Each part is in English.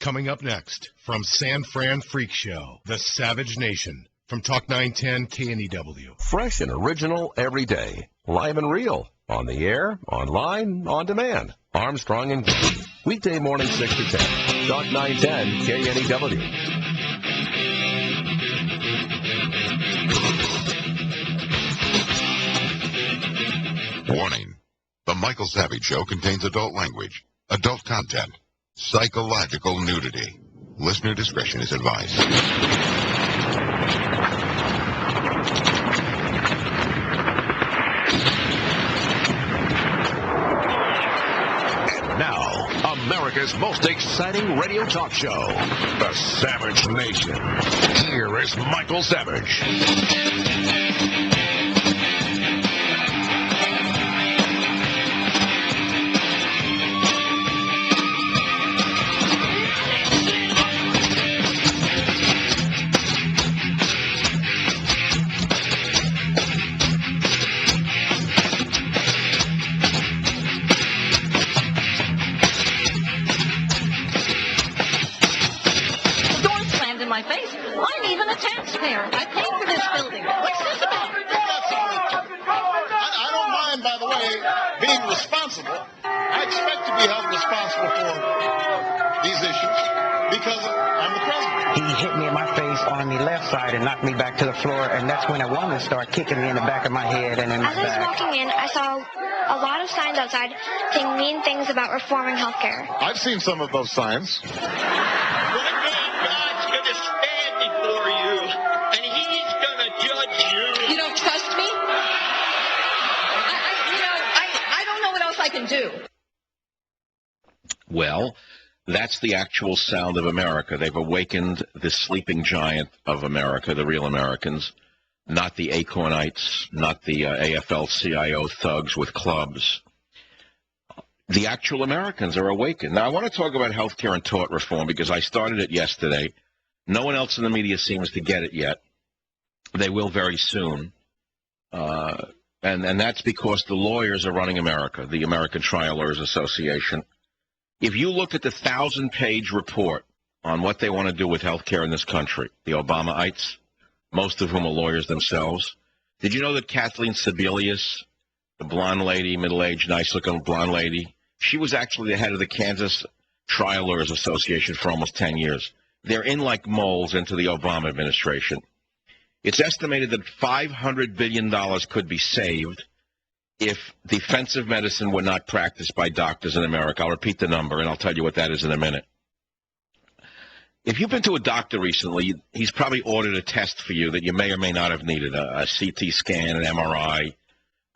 Coming up next, from San Fran Freak Show, the Savage Nation, from Talk 910 KNEW. Fresh and original every day. Live and real. On the air, online, on demand. Armstrong and Getty. Weekday morning 6 to 10. Talk 910 KNEW. Warning. The Michael Savage Show contains adult language, adult content, psychological nudity. Listener discretion is advised. And now, America's most exciting radio talk show, The Savage Nation. Here is Michael Savage. I expect to be held responsible for these issues because I'm the president. He hit me in my face on the left side and knocked me back to the floor, and that's when a woman started kicking me in the back of my head and in my back. As I was walking in, I saw a lot of signs outside saying mean things about reforming healthcare. I've seen some of those signs. One day God's going to stand before you, and He's going to judge you. You don't trust me? I don't know what else I can do. Well, that's the actual sound of America. They've awakened the sleeping giant of America, the real Americans, not the Acornites, not the AFL-CIO thugs with clubs. The actual Americans are awakened. Now, I want to talk about health care and tort reform because I started it yesterday. No one else in the media seems to get it yet. They will very soon. And that's because the lawyers are running America, the American Trial Lawyers Association. If you look at the 1,000-page report on what they want to do with health care in this country, the Obamaites, most of whom are lawyers themselves, did you know that Kathleen Sebelius, the blonde lady, middle-aged, nice-looking blonde lady, she was actually the head of the Kansas Trial Lawyers Association for almost 10 years. They're in like moles into the Obama administration. It's estimated that $500 billion could be saved if defensive medicine were not practiced by doctors in America. I'll repeat the number, and I'll tell you what that is in a minute. If you've been to a doctor recently, he's probably ordered a test for you that you may or may not have needed, a CT scan, an MRI,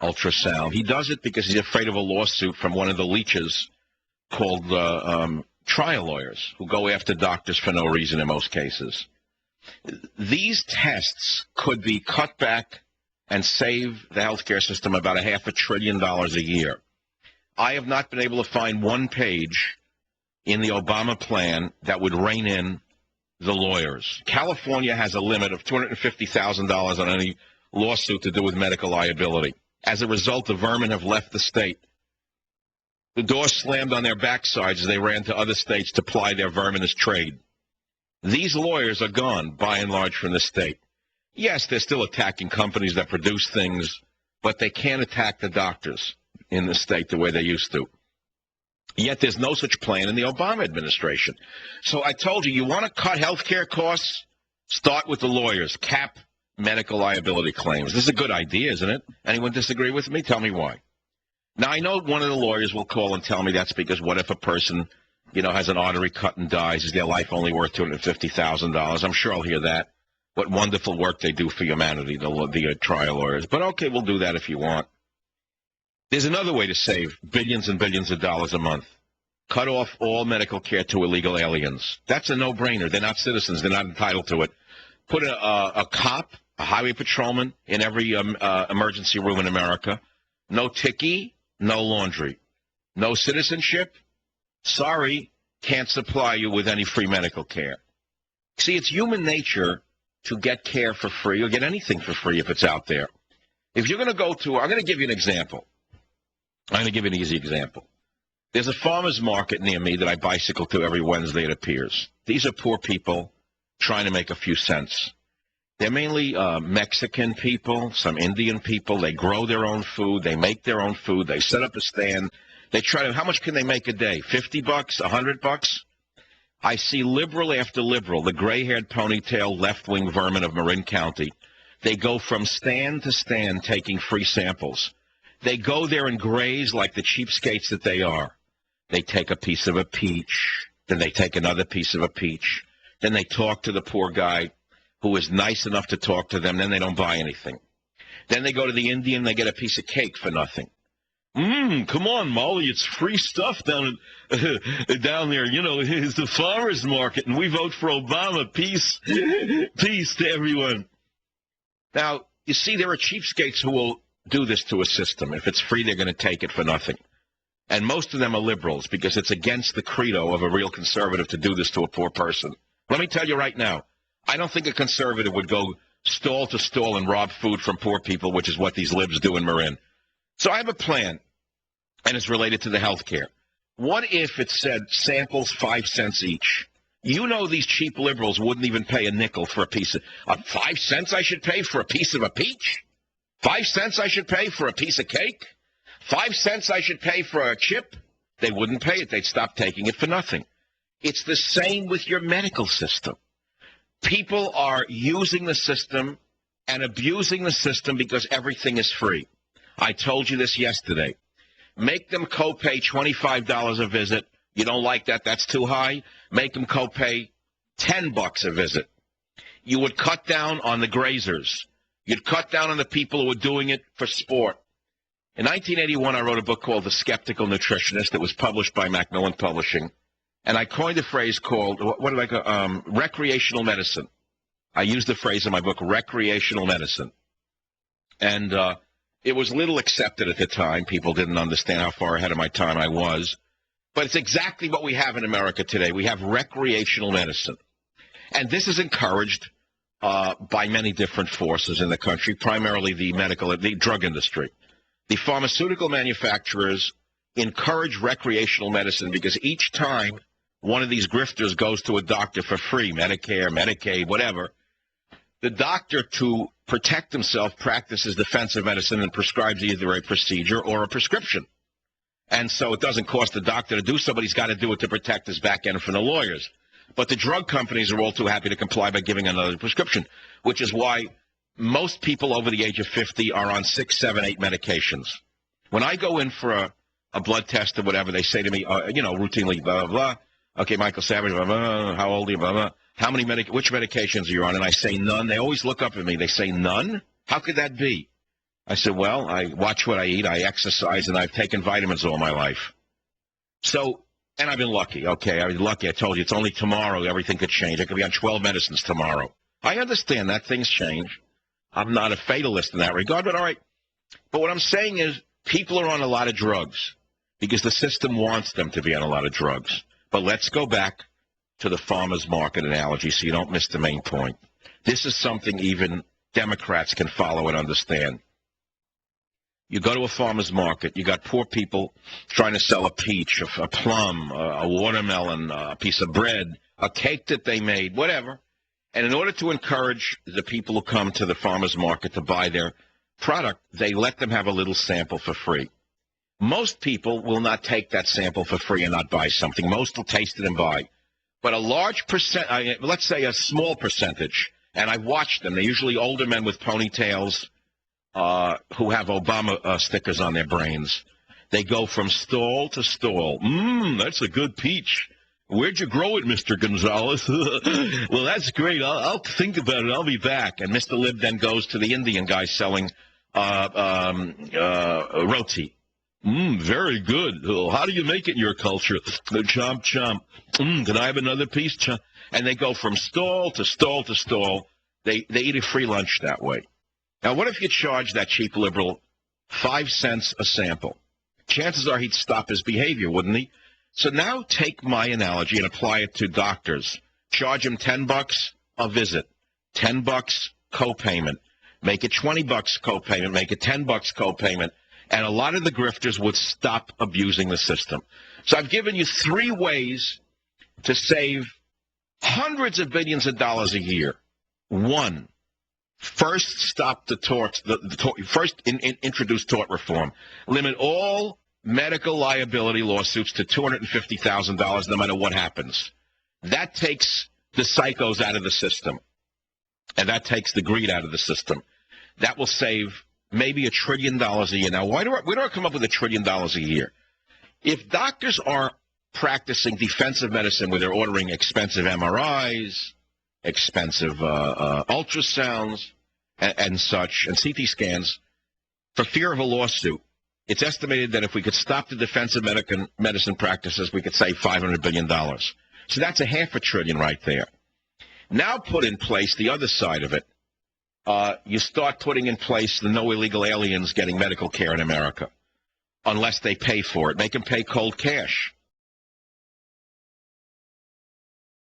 ultrasound. He does it because he's afraid of a lawsuit from one of the leeches called trial lawyers who go after doctors for no reason in most cases. These tests could be cut back and save the healthcare system about $500 billion a year. I have not been able to find one page in the Obama plan that would rein in the lawyers. California has a limit of $250,000 on any lawsuit to do with medical liability. As a result, the vermin have left the state. The door slammed on their backsides as they ran to other states to ply their verminous trade. These lawyers are gone, by and large, from the state. Yes, they're still attacking companies that produce things, but they can't attack the doctors in the state the way they used to. Yet there's no such plan in the Obama administration. So I told you want to cut health care costs? Start with the lawyers. Cap medical liability claims. This is a good idea, isn't it? Anyone disagree with me? Tell me why. Now, I know one of the lawyers will call and tell me that's because what if a person, has an artery cut and dies? Is their life only worth $250,000? I'm sure I'll hear that. What wonderful work they do for humanity, the trial lawyers. But okay, we'll do that if you want. There's another way to save billions and billions of dollars a month. Cut off all medical care to illegal aliens. That's a no-brainer. They're not citizens. They're not entitled to it. Put a cop, a highway patrolman in every emergency room in America. No ticky, no laundry. No citizenship? Sorry, can't supply you with any free medical care. See, it's human nature to get care for free or get anything for free if it's out there. If you're going to go to, I'm going to give you an example. I'm going to give you an easy example. There's a farmer's market near me that I bicycle to every Wednesday, it appears. These are poor people trying to make a few cents. They're mainly Mexican people, some Indian people. They grow their own food. They make their own food. They set up a stand. They try to, how much can they make a day? $50, $100? I see liberal after liberal, the gray-haired ponytail left-wing vermin of Marin County. They go from stand to stand taking free samples. They go there and graze like the cheapskates that they are. They take a piece of a peach, then they take another piece of a peach, then they talk to the poor guy who is nice enough to talk to them, then they don't buy anything. Then they go to the Indian, they get a piece of cake for nothing. Come on, Molly, it's free stuff down there. You know, it's the farmer's market, and we vote for Obama. Peace. Peace to everyone. Now, you see, there are cheapskates who will do this to a system. If it's free, they're going to take it for nothing. And most of them are liberals because it's against the credo of a real conservative to do this to a poor person. Let me tell you right now, I don't think a conservative would go stall to stall and rob food from poor people, which is what these libs do in Marin. So I have a plan, and it's related to the health care. What if it said samples 5 cents each? You know these cheap liberals wouldn't even pay a nickel for a piece of 5 cents I should pay for a piece of a peach? 5 cents I should pay for a piece of cake? 5 cents I should pay for a chip? They wouldn't pay it. They'd stop taking it for nothing. It's the same with your medical system. People are using the system and abusing the system because everything is free. I told you this yesterday. Make them copay $25 a visit. You don't like that? That's too high. Make them copay $10 a visit. You would cut down on the grazers. You'd cut down on the people who were doing it for sport. In 1981, I wrote a book called The Skeptical Nutritionist that was published by Macmillan Publishing. And I coined a phrase called, what did I call, recreational medicine. I used the phrase in my book, recreational medicine. And it was little accepted at the time. People didn't understand how far ahead of my time I was. But it's exactly what we have in America today. We have recreational medicine. And this is encouraged by many different forces in the country, primarily the drug industry. The pharmaceutical manufacturers encourage recreational medicine because each time one of these grifters goes to a doctor for free, Medicare, Medicaid, whatever, the doctor, to protect himself, practices defensive medicine and prescribes either a procedure or a prescription. And so it doesn't cost the doctor to do so, but he's got to do it to protect his back end from the lawyers. But the drug companies are all too happy to comply by giving another prescription, which is why most people over the age of 50 are on 6, 7, 8 medications. When I go in for a blood test or whatever, they say to me, routinely, blah, blah, blah. Okay, Michael Savage, blah, blah, how old are you, blah, blah. How many which medications are you on? And I say none. They always look up at me. They say none? How could that be? I said, well, I watch what I eat, I exercise, and I've taken vitamins all my life. So, and I've been lucky. Okay, I've been lucky. I told you, it's only tomorrow everything could change. I could be on 12 medicines tomorrow. I understand that things change. I'm not a fatalist in that regard, but all right. But what I'm saying is people are on a lot of drugs because the system wants them to be on a lot of drugs. But let's go back to the farmer's market analogy so you don't miss the main point. This is something even Democrats can follow and understand. You go to a farmer's market, you got poor people trying to sell a peach, a plum, a watermelon, a piece of bread, a cake that they made, whatever. And in order to encourage the people who come to the farmer's market to buy their product, they let them have a little sample for free. Most people will not take that sample for free and not buy something. Most will taste it and buy. But a large percent, let's say a small percentage, and I've watched them, they're usually older men with ponytails who have Obama stickers on their brains. They go from stall to stall. That's a good peach. Where'd you grow it, Mr. Gonzalez? Well, that's great. I'll think about it. I'll be back. And Mr. Lib then goes to the Indian guy selling roti. Very good. How do you make it in your culture? Chomp, chomp. Can I have another piece? Chomp. And they go from stall to stall to stall. They eat a free lunch that way. Now, what if you charge that cheap liberal 5 cents a sample? Chances are he'd stop his behavior, wouldn't he? So now take my analogy and apply it to doctors. Charge them $10 a visit, $10 copayment. Make it $20 copayment. Make it $10 copayment. and a lot of the grifters would stop abusing the system. So I've given you 3 ways to save hundreds of billions of dollars a year. 1, first stop the torts. Introduce tort reform. Limit all medical liability lawsuits to $250,000 no matter what happens. That takes the psychos out of the system, and that takes the greed out of the system. That will save maybe $1 trillion a year. Now, where do I come up with $1 trillion a year? If doctors are practicing defensive medicine where they're ordering expensive MRIs, expensive ultrasounds, and such, and CT scans, for fear of a lawsuit, it's estimated that if we could stop the defensive medicine practices, we could save $500 billion. So that's $500 billion right there. Now put in place the other side of it. You start putting in place the no illegal aliens getting medical care in America, unless they pay for it. Make them pay cold cash.